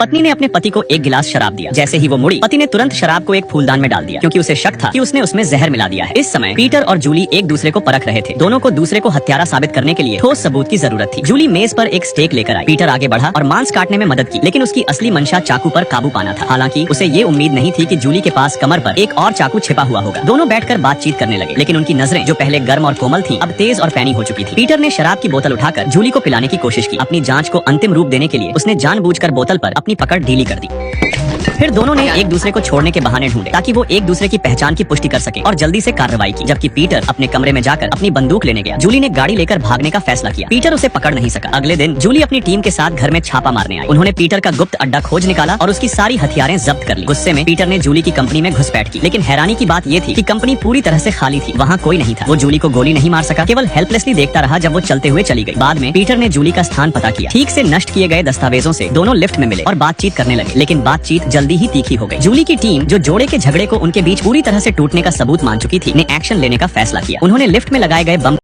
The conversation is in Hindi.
पत्नी ने अपने पति को एक गिलास शराब दिया। जैसे ही वो मुड़ी, पति ने तुरंत शराब को एक फूलदान में डाल दिया, क्योंकि उसे शक था कि उसने उसमें जहर मिला दिया है। इस समय पीटर और जूली एक दूसरे को परख रहे थे। दोनों को दूसरे को हत्यारा साबित करने के लिए ठोस सबूत की जरूरत थी। जूली मेज पर एक स्टेक लेकर आई। पीटर आगे बढ़ा और मांस काटने में मदद की, लेकिन उसकी असली मंशा चाकू पर काबू पाना था। हालांकि उसे ये उम्मीद नहीं थी कि जूली के पास कमर पर एक और चाकू छिपा हुआ होगा। दोनों बैठकर बातचीत करने लगे, लेकिन उनकी नजरें जो पहले गर्म और कोमल थी, अब तेज और पैनी हो चुकी थी। पीटर ने शराब की बोतल उठाकर जूली को पिलाने की कोशिश की। अपनी जांच को अंतिम रूप देने के लिए उसने जानबूझकर बोतल पर अपनी पकड़ ढीली कर दी। फिर दोनों ने एक दूसरे को छोड़ने के बहाने ढूंढे ताकि वो एक दूसरे की पहचान की पुष्टि कर सके और जल्दी से कार्रवाई की। जबकि पीटर अपने कमरे में जाकर अपनी बंदूक लेने गया, जूली ने गाड़ी लेकर भागने का फैसला किया। पीटर उसे पकड़ नहीं सका। अगले दिन जूली अपनी टीम के साथ घर में छापा मारने आई। उन्होंने पीटर का गुप्त अड्डा खोज निकाला और उसकी सारी हथियारें जब्त कर ली। गुस्से में पीटर ने जूली की कंपनी में घुसपैठ की, लेकिन हैरानी की बात ये थी कि कंपनी पूरी तरह से खाली थी। वहाँ कोई नहीं था। वो जूली को गोली नहीं मार सका, केवल हेल्पलेसली देखता रहा जब वो चलते हुए चली गई। बाद में पीटर ने जूली का स्थान पता किया। ठीक से नष्ट किए गए दस्तावेजों से दोनों लिफ्ट में मिले और बातचीत करने लगे, लेकिन बातचीत जल्दी ही तीखी हो गई। जूली की टीम, जो जोड़े के झगड़े को उनके बीच पूरी तरह से टूटने का सबूत मान चुकी थी, ने एक्शन लेने का फैसला किया। उन्होंने लिफ्ट में लगाए गए बम